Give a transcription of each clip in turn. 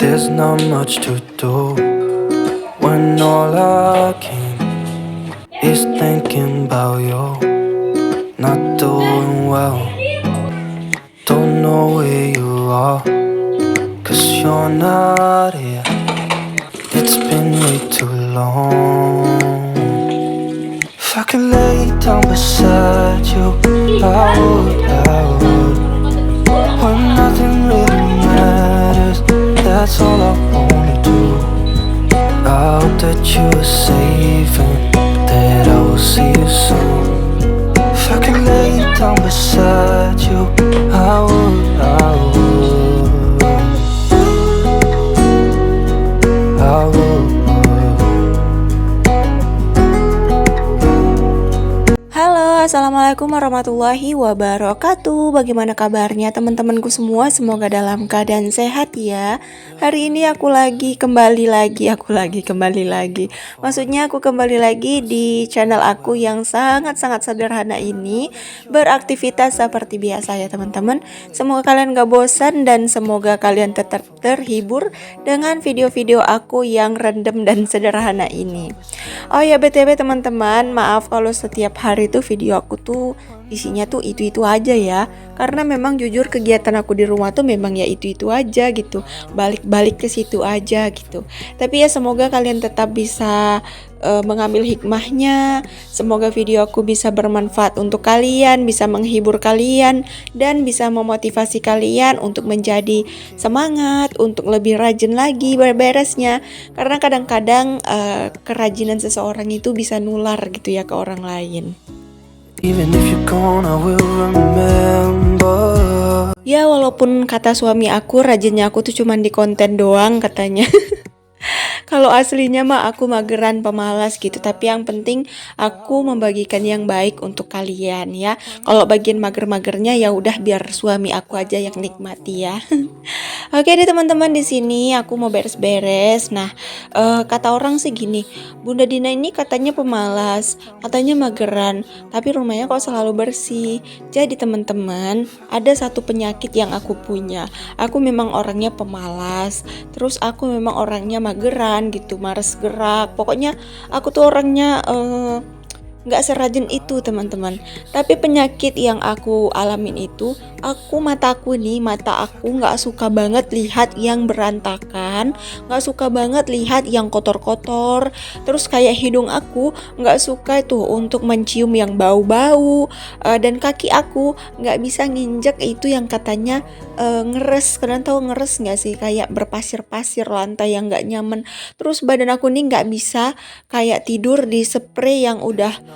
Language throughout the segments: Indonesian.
There's not much to do when all I can is thinking about you. Not doing well, don't know where you are, 'cause you're not here. It's been way too long. If I could lay down beside you, I would. When nothing really matters, that's all I wanna do. I hope that you are safe and that I will see you soon. If I could lay down beside you, I would. Halo, assalamualaikum warahmatullahi wabarakatuh. Bagaimana kabarnya teman-temanku semua? Semoga dalam keadaan sehat ya. Hari ini aku kembali lagi. Maksudnya aku kembali lagi di channel aku yang sangat-sangat sederhana ini, beraktivitas seperti biasa ya teman-teman. Semoga kalian gak bosan dan semoga kalian tetap terhibur dengan video-video aku yang random dan sederhana ini. Oh ya, BTW teman-teman, maaf kalau setiap hari tuh video aku tuh isinya tuh itu aja ya, karena memang jujur kegiatan aku di rumah tuh memang ya itu aja gitu, balik ke situ aja gitu. Tapi ya semoga kalian tetap bisa mengambil hikmahnya. Semoga video aku bisa bermanfaat untuk kalian, bisa menghibur kalian, dan bisa memotivasi kalian untuk menjadi semangat, untuk lebih rajin lagi beberesnya. Karena kadang-kadang kerajinan seseorang itu bisa nular gitu ya ke orang lain. Even if you're gone, I will remember. Ya walaupun kata suami aku rajinnya aku tuh cuman di konten doang katanya. Kalau aslinya mah aku mageran, pemalas gitu. Tapi yang penting aku membagikan yang baik untuk kalian ya. Kalau bagian mager-magernya ya udah biar suami aku aja yang nikmati ya. Oke deh teman-teman, di sini aku mau beres-beres. Nah, kata orang sih gini, Bunda Dina ini katanya pemalas, katanya mageran, tapi rumahnya kok selalu bersih. Jadi teman-teman, ada satu penyakit yang aku punya. Aku memang orangnya pemalas, terus aku memang orangnya mageran gitu, malas gerak. Pokoknya aku tuh orangnya nggak serajin itu teman-teman. Tapi penyakit yang aku alamin itu, mata aku nggak suka banget lihat yang berantakan, nggak suka banget lihat yang kotor-kotor. Terus kayak hidung aku nggak suka itu untuk mencium yang bau-bau, dan kaki aku nggak bisa nginjek itu yang katanya ngeres. Kalian tahu ngeres nggak sih? Kayak berpasir-pasir, lantai yang nggak nyaman. Terus badan aku nih nggak bisa kayak tidur di spray yang udah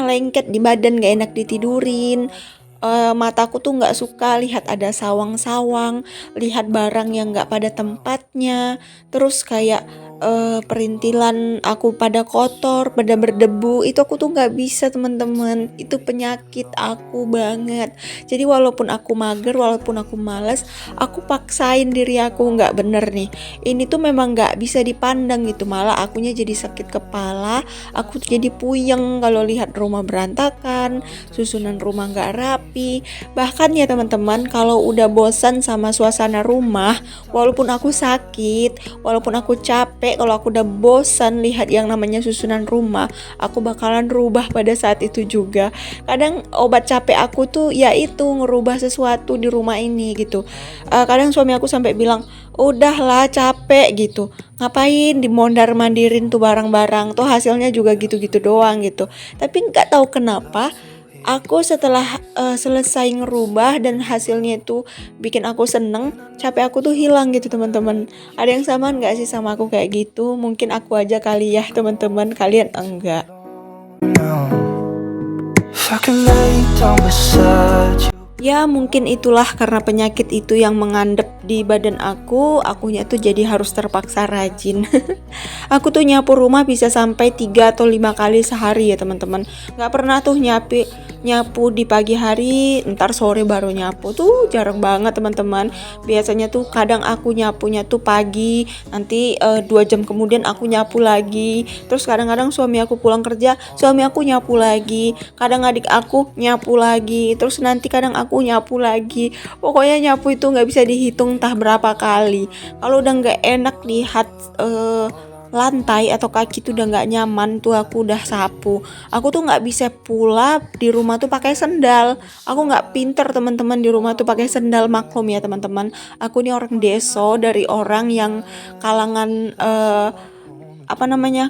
lengket di badan, gak enak ditidurin. Mataku tuh nggak suka lihat ada sawang-sawang, lihat barang yang nggak pada tempatnya. Terus kayak perintilan aku pada kotor, pada berdebu, itu aku tuh nggak bisa teman-teman. Itu penyakit aku banget. Jadi walaupun aku mager, walaupun aku malas, aku paksain diri aku nggak bener nih. Ini tuh memang nggak bisa dipandang gitu, malah akunya jadi sakit kepala. Aku jadi puyeng kalau lihat rumah berantakan, susunan rumah nggak rapi. Bahkan ya teman-teman, kalau udah bosan sama suasana rumah, walaupun aku sakit, walaupun aku capek, kalau aku udah bosan lihat yang namanya susunan rumah, aku bakalan rubah pada saat itu juga. Kadang obat capek aku tuh yaitu ngerubah sesuatu di rumah ini gitu. Kadang suami aku sampai bilang, udahlah capek gitu, ngapain dimondar-mandirin tuh barang-barang, tuh hasilnya juga gitu-gitu doang gitu. Tapi nggak tahu kenapa aku setelah selesai ngerubah dan hasilnya itu bikin aku seneng, capek aku tuh hilang gitu teman-teman. Ada yang sama nggak sih sama aku kayak gitu? Mungkin aku aja kali ya teman-teman, kalian enggak. Ya mungkin itulah karena penyakit itu yang mengandap di badan akunya tuh jadi harus terpaksa rajin. Aku tuh nyapu rumah bisa sampai 3 atau 5 kali sehari ya teman-teman. Gak pernah tuh nyapu di pagi hari, ntar sore baru nyapu tuh jarang banget teman-teman. Biasanya tuh kadang aku nyapunya tuh pagi, nanti 2 jam kemudian aku nyapu lagi. Terus kadang-kadang suami aku pulang kerja, suami aku nyapu lagi. Kadang adik aku nyapu lagi. Terus nanti kadang aku nyapu lagi. Pokoknya nyapu itu nggak bisa dihitung entah berapa kali. Kalau udah nggak enak lihat lantai atau kaki tuh udah nggak nyaman tuh aku udah sapu. Aku tuh nggak bisa pula di rumah tuh pakai sendal. Aku nggak pinter teman-teman di rumah tuh pakai sendal, maklum ya teman-teman. Aku ini orang deso, dari orang yang kalangan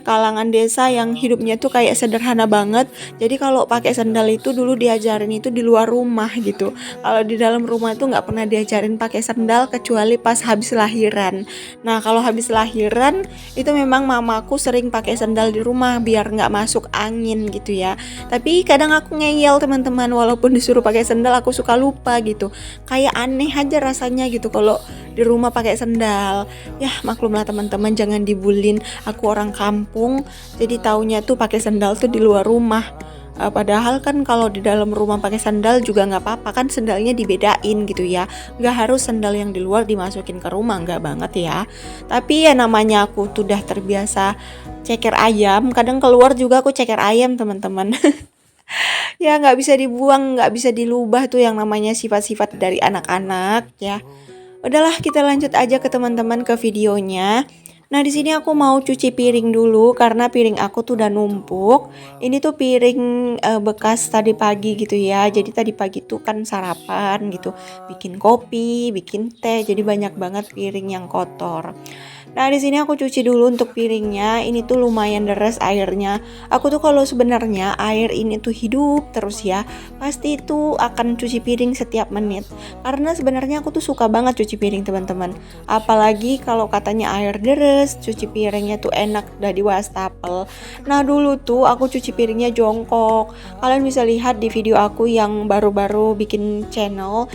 kalangan desa yang hidupnya tuh kayak sederhana banget. Jadi kalau pakai sendal itu dulu diajarin itu di luar rumah gitu. Kalau di dalam rumah tuh nggak pernah diajarin pakai sendal kecuali pas habis lahiran. Nah kalau habis lahiran itu memang mamaku sering pakai sendal di rumah biar nggak masuk angin gitu ya. Tapi kadang aku ngeyel teman-teman, walaupun disuruh pakai sendal aku suka lupa gitu. Kayak aneh aja rasanya gitu kalau di rumah pakai sendal. Ya maklumlah teman-teman, jangan dibulin. Aku orang kampung, jadi taunya tuh pakai sandal tuh di luar rumah. Padahal kan kalau di dalam rumah pakai sandal juga nggak apa-apa, kan sandalnya dibedain gitu ya. Nggak harus sandal yang di luar dimasukin ke rumah, nggak banget ya. Tapi ya namanya aku tuh udah terbiasa ceker ayam, kadang keluar juga aku ceker ayam teman-teman. Ya nggak bisa dibuang, nggak bisa dilubah tuh yang namanya sifat-sifat dari anak-anak ya. Udahlah kita lanjut aja ke teman-teman ke videonya. Nah di sini aku mau cuci piring dulu karena piring aku tuh udah numpuk. Ini tuh piring bekas tadi pagi gitu ya. Jadi tadi pagi tuh kan sarapan gitu, bikin kopi, bikin teh. Jadi banyak banget piring yang kotor. Nah di sini aku cuci dulu untuk piringnya. Ini tuh lumayan deres airnya. Aku tuh kalau sebenarnya air ini tuh hidup terus ya, pasti itu akan cuci piring setiap menit. Karena sebenarnya aku tuh suka banget cuci piring teman-teman. Apalagi kalau katanya air deres, cuci piringnya tuh enak dari wastafel. Nah dulu tuh aku cuci piringnya jongkok. Kalian bisa lihat di video aku yang baru-baru bikin channel,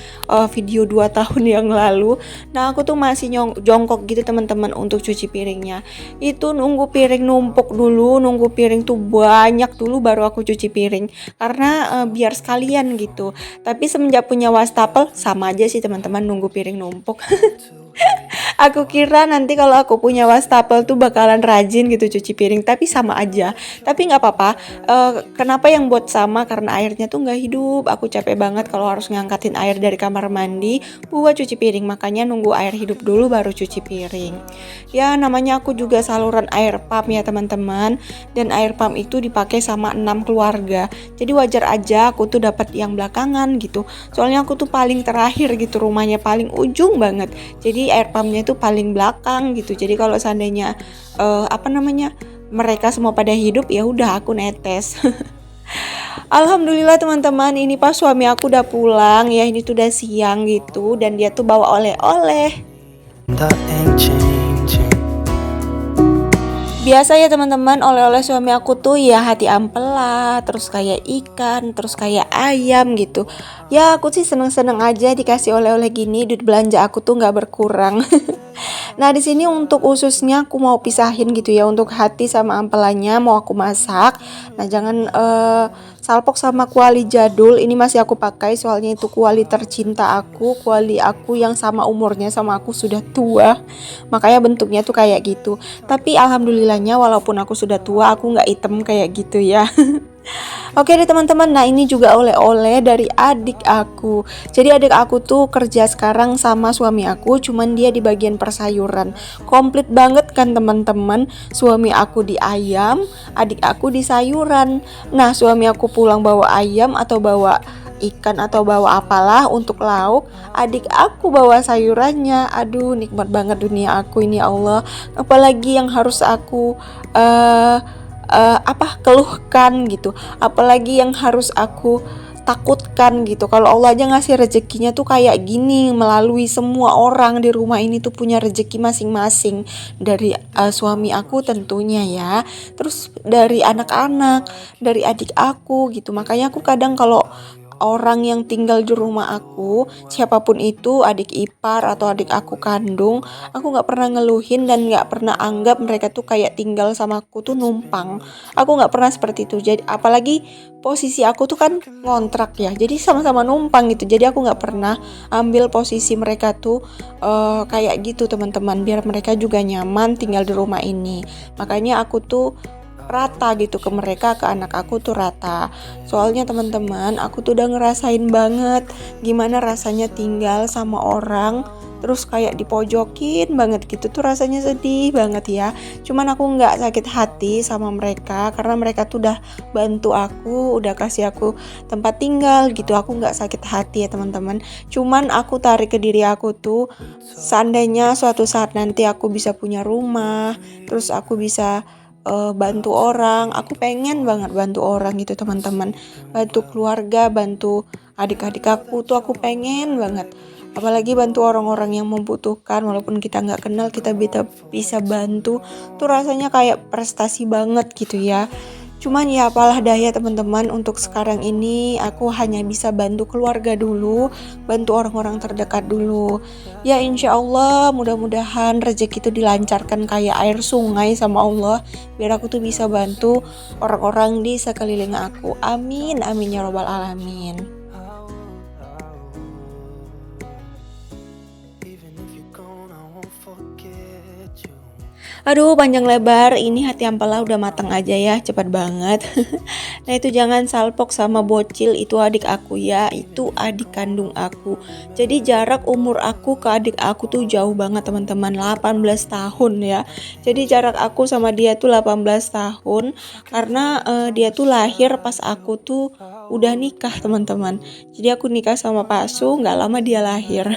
video 2 tahun yang lalu. Nah aku tuh masih jongkok gitu teman-teman untuk cuci piringnya. Itu nunggu piring numpuk dulu, nunggu piring tuh banyak dulu baru aku cuci piring. Karena biar sekalian gitu. Tapi semenjak punya wastafel sama aja sih teman-teman, nunggu piring numpuk. Aku kira nanti kalau aku punya wastafel tuh bakalan rajin gitu cuci piring, tapi sama aja. Tapi nggak apa-apa. Kenapa yang buat sama? Karena airnya tuh nggak hidup. Aku capek banget kalau harus ngangkatin air dari kamar mandi buat cuci piring. Makanya nunggu air hidup dulu baru cuci piring. Ya namanya aku juga saluran air pump ya teman-teman. Dan air pump itu dipakai sama 6 keluarga. Jadi wajar aja aku tuh dapat yang belakangan gitu. Soalnya aku tuh paling terakhir gitu, rumahnya paling ujung banget. Jadi air pumpnya itu paling belakang gitu. Jadi kalau seandainya mereka semua pada hidup, ya udah aku netes. Alhamdulillah teman-teman, ini pas suami aku udah pulang ya, ini tuh udah siang gitu dan dia tuh bawa oleh-oleh. That ain't changing. Biasa ya teman-teman, oleh-oleh suami aku tuh ya hati ampela, terus kayak ikan, terus kayak ayam gitu. Ya aku sih seneng-seneng aja dikasih oleh-oleh gini, duit belanja aku tuh nggak berkurang. Nah di sini untuk ususnya aku mau pisahin gitu ya, untuk hati sama ampelanya mau aku masak. Nah jangan salpok sama kuali jadul ini masih aku pakai, soalnya itu kuali tercinta aku, kuali aku yang sama umurnya sama aku, sudah tua, makanya bentuknya tuh kayak gitu. Tapi alhamdulillahnya walaupun aku sudah tua aku nggak hitam kayak gitu ya. Oke deh teman-teman, nah ini juga oleh-oleh dari adik aku. Jadi adik aku tuh kerja sekarang sama suami aku, cuman dia di bagian persayuran. Komplit banget kan teman-teman. Suami aku di ayam, adik aku di sayuran. Nah suami aku pulang bawa ayam atau bawa ikan atau bawa apalah untuk lauk, adik aku bawa sayurannya. Aduh nikmat banget dunia aku ini, Allah. Apalagi yang harus aku keluhkan gitu, apalagi yang harus aku takutkan gitu. Kalau Allah aja ngasih rezekinya tuh kayak gini, melalui semua orang di rumah ini tuh punya rezeki masing-masing, dari suami aku tentunya ya, terus dari anak-anak, dari adik aku gitu. Makanya aku kadang kalau orang yang tinggal di rumah aku, siapapun itu, adik ipar atau adik aku kandung, aku nggak pernah ngeluhin dan nggak pernah anggap mereka tuh kayak tinggal sama aku tuh numpang. Aku nggak pernah seperti itu. Jadi apalagi posisi aku tuh kan ngontrak ya, jadi sama-sama numpang gitu. Jadi aku nggak pernah ambil posisi mereka tuh kayak gitu teman-teman, biar mereka juga nyaman tinggal di rumah ini. Makanya aku tuh rata gitu ke mereka, ke anak aku tuh rata. Soalnya teman-teman, aku tuh udah ngerasain banget gimana rasanya tinggal sama orang terus kayak dipojokin banget gitu, tuh rasanya sedih banget ya. Cuman aku nggak sakit hati sama mereka karena mereka tuh udah bantu aku, udah kasih aku tempat tinggal gitu. Aku nggak sakit hati ya teman-teman. Cuman aku tarik ke diri aku tuh, seandainya suatu saat nanti aku bisa punya rumah, terus aku bisa bantu orang. Aku pengen banget bantu orang gitu teman-teman, bantu keluarga, bantu adik-adik aku tuh aku pengen banget, apalagi bantu orang-orang yang membutuhkan. Walaupun kita nggak kenal, kita bisa bantu, tuh rasanya kayak prestasi banget gitu ya. Cuman ya apalah daya teman-teman, untuk sekarang ini aku hanya bisa bantu keluarga dulu, bantu orang-orang terdekat dulu. Ya insya Allah mudah-mudahan rezeki itu dilancarkan kayak air sungai sama Allah, biar aku tuh bisa bantu orang-orang di sekeliling aku. Amin, amin ya robbal alamin. Aduh, panjang lebar, ini hati ampela udah matang aja ya, cepat banget. Nah itu jangan salpok sama bocil, itu adik aku ya, itu adik kandung aku. Jadi jarak umur aku ke adik aku tuh jauh banget teman-teman, 18 tahun ya. Jadi jarak aku sama dia tuh 18 tahun, karena dia tuh lahir pas aku tuh udah nikah teman-teman. Jadi aku nikah sama Pak Su, nggak lama dia lahir.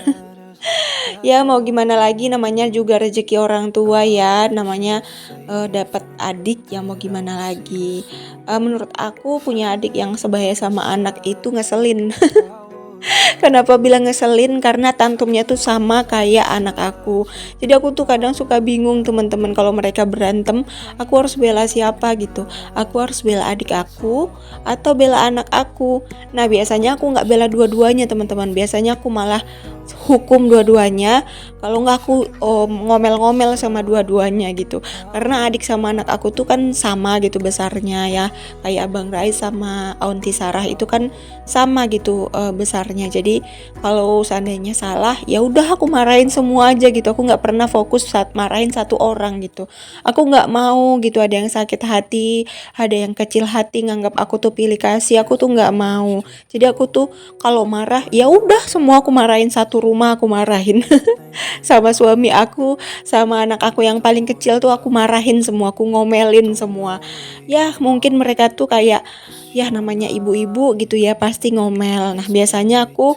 Ya mau gimana lagi, namanya juga rezeki orang tua ya, namanya dapat adik, ya mau gimana lagi. Menurut aku punya adik yang sebaya sama anak itu ngeselin. Kenapa bilang ngeselin? Karena tantumnya tuh sama kayak anak aku. Jadi aku tuh kadang suka bingung teman-teman, kalau mereka berantem, aku harus bela siapa gitu. Aku harus bela adik aku atau bela anak aku. Nah biasanya aku nggak bela dua-duanya teman-teman. Biasanya aku malah hukum dua-duanya. Kalau nggak aku ngomel-ngomel sama dua-duanya gitu. Karena adik sama anak aku tuh kan sama gitu besarnya ya. Kayak Abang Rai sama Aunty Sarah itu kan sama gitu besarnya. Jadi kalau seandainya salah, ya udah aku marahin semua aja gitu. Aku nggak pernah fokus saat marahin satu orang gitu. Aku nggak mau gitu ada yang sakit hati, ada yang kecil hati nganggap aku tuh pilih kasih. Aku tuh nggak mau. Jadi aku tuh kalau marah, ya udah semua aku marahin, satu rumah aku marahin. Sama suami aku, sama anak aku yang paling kecil tuh aku marahin semua, aku ngomelin semua. Ya mungkin mereka tuh kayak, ya namanya ibu-ibu gitu ya, pasti ngomel. Nah biasanya aku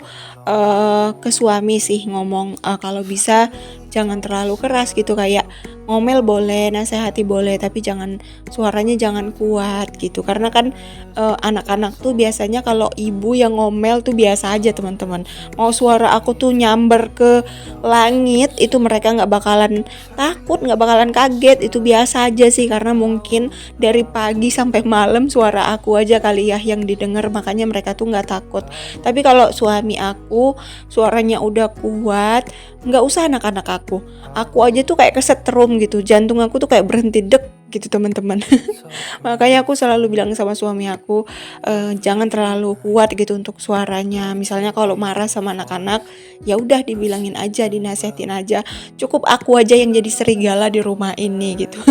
ke suami sih ngomong, kalau bisa jangan terlalu keras gitu, kayak ngomel boleh, nasihati boleh, tapi suaranya jangan kuat gitu. Karena kan anak-anak tuh biasanya kalau ibu yang ngomel tuh biasa aja teman-teman. Mau suara aku tuh nyamber ke langit, itu mereka nggak bakalan takut, nggak bakalan kaget, itu biasa aja sih. Karena mungkin dari pagi sampai malam suara aku aja kali ya yang didengar, makanya mereka tuh nggak takut. Tapi kalau suami aku suaranya udah kuat, nggak usah anak-anak aku aja tuh kayak kesetrum gitu, jantung aku tuh kayak berhenti dek gitu teman-teman. Makanya aku selalu bilang sama suami aku, jangan terlalu kuat gitu untuk suaranya. Misalnya kalau marah sama anak-anak, ya udah dibilangin aja, dinasihatin aja. Cukup aku aja yang jadi serigala di rumah ini gitu.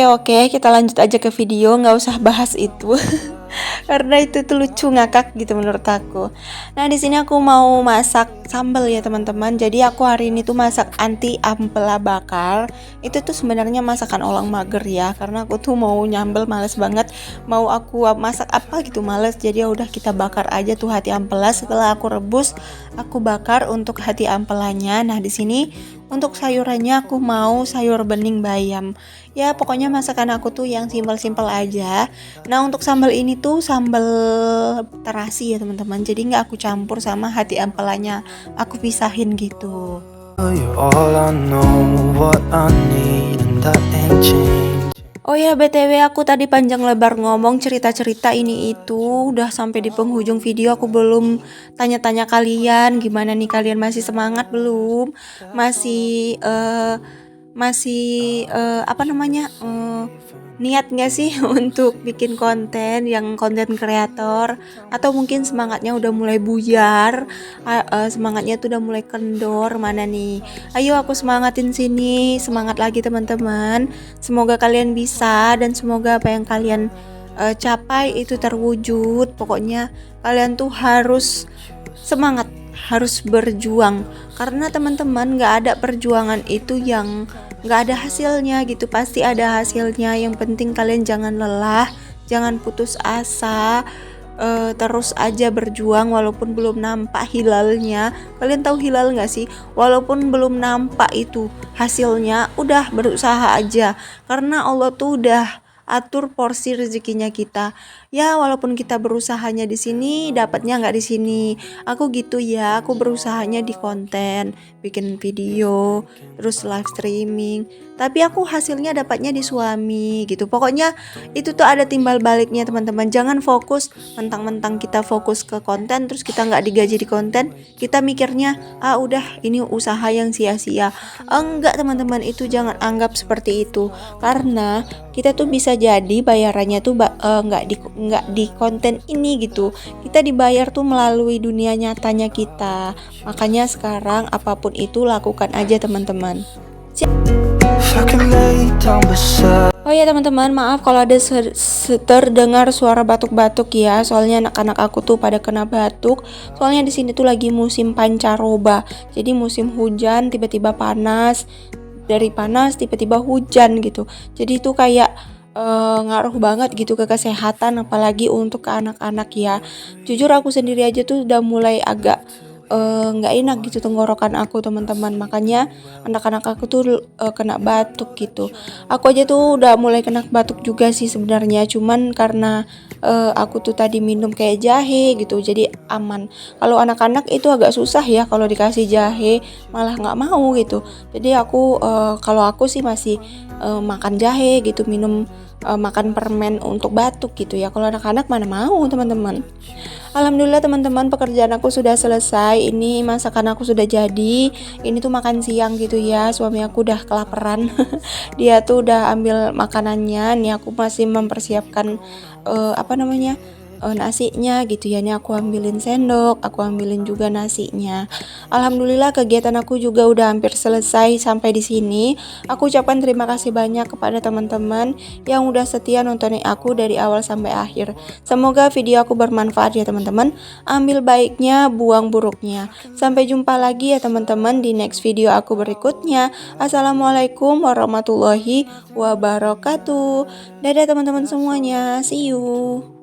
Oke, kita lanjut aja ke video, nggak usah bahas itu. Karena itu tuh lucu ngakak gitu menurut aku. Nah di sini aku mau masak sambal ya teman-teman. Jadi aku hari ini tuh masak anti ampela bakar. Itu tuh sebenarnya masakan orang mager ya, karena aku tuh mau nyambel males banget. Mau aku masak apa gitu males. Jadi ya udah kita bakar aja tuh hati ampela. Setelah aku rebus, aku bakar untuk hati ampelanya. Nah di sini untuk sayurannya aku mau sayur bening bayam. Ya pokoknya masakan aku tuh yang simpel-simpel aja. Nah untuk sambal ini tuh sambal terasi ya teman-teman. Jadi nggak aku campur sama hati ampelanya, aku pisahin gitu. You're all I know, what I need, and that ain't changing. Oh ya, BTW aku tadi panjang lebar ngomong cerita-cerita ini itu udah sampai di penghujung video aku belum tanya-tanya kalian gimana nih, kalian masih semangat belum? Masih apa namanya? Niat nggak sih untuk bikin konten yang konten kreator, atau mungkin semangatnya udah mulai buyar, semangatnya tuh udah mulai kendor mana nih? Ayo aku semangatin sini, semangat lagi teman-teman. Semoga kalian bisa dan semoga apa yang kalian capai itu terwujud. Pokoknya kalian tuh harus semangat, harus berjuang, karena teman-teman nggak ada perjuangan itu yang nggak ada hasilnya gitu, pasti ada hasilnya. Yang penting kalian jangan lelah, jangan putus asa, terus aja berjuang walaupun belum nampak hilalnya. Kalian tahu hilal nggak sih? Walaupun belum nampak itu hasilnya, udah berusaha aja, karena Allah tuh udah atur porsi rezekinya kita. Ya walaupun kita berusahanya di sini, dapatnya nggak di sini. Aku gitu ya, aku berusahanya di konten, bikin video, terus live streaming. Tapi aku hasilnya dapatnya di suami gitu. Pokoknya itu tuh ada timbal baliknya teman-teman. Jangan fokus mentang-mentang kita fokus ke konten terus kita nggak digaji di konten, kita mikirnya udah ini usaha yang sia-sia. Enggak teman-teman, itu jangan anggap seperti itu, karena kita tuh bisa jadi bayarannya tuh nggak di konten ini gitu. Kita dibayar tuh melalui dunia nyatanya kita. Makanya sekarang apapun itu lakukan aja teman-teman. Oh ya teman-teman, maaf kalau ada terdengar suara batuk-batuk ya. Soalnya anak-anak aku tuh pada kena batuk. Soalnya di sini tuh lagi musim pancaroba. Jadi musim hujan tiba-tiba panas, dari panas tiba-tiba hujan gitu. Jadi itu kayak ngaruh banget gitu ke kesehatan, apalagi untuk ke anak-anak ya. Jujur aku sendiri aja tuh udah mulai agak nggak enak gitu tenggorokan aku teman-teman. Makanya anak-anak aku tuh kena batuk gitu. Aku aja tuh udah mulai kena batuk juga sih sebenarnya, cuman karena aku tuh tadi minum kayak jahe gitu jadi aman. Kalau anak-anak itu agak susah ya, kalau dikasih jahe malah nggak mau gitu. Jadi aku kalau aku sih masih makan jahe gitu, minum makan permen untuk batuk gitu ya. Kalau anak-anak mana mau teman-teman. Alhamdulillah teman-teman, pekerjaan aku sudah selesai. Ini masakan aku sudah jadi. Ini tuh makan siang gitu ya. Suami aku udah kelaparan. Dia tuh udah ambil makanannya. Nih aku masih mempersiapkan nasinya gitu ya. Nih aku ambilin sendok, aku ambilin juga nasinya. Alhamdulillah kegiatan aku juga udah hampir selesai sampai di sini. Aku ucapkan terima kasih banyak kepada teman-teman yang udah setia nontonin aku dari awal sampai akhir. Semoga video aku bermanfaat ya teman-teman. Ambil baiknya, buang buruknya. Sampai jumpa lagi ya teman-teman di next video aku berikutnya. Assalamualaikum warahmatullahi wabarakatuh. Dadah teman-teman semuanya. See you.